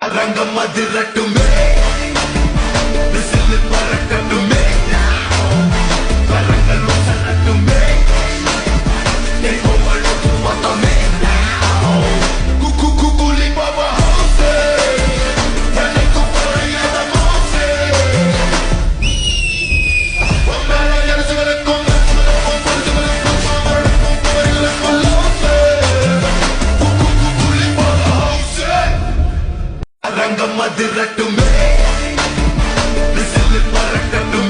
Rangam அதிரட்டுமே whistle பறக்கட்டுமே கரங்களும் சரட்டுமே தெய்வங்களும் மொத்தமே குக்கு குக்குலி பாபா ஹவுசே எனக்கு பழையத மோசே ஒன்னால எனசுகளுக்கும் ரங்கம் அதிரட்டுமே விசில் பறக்கட்டுமே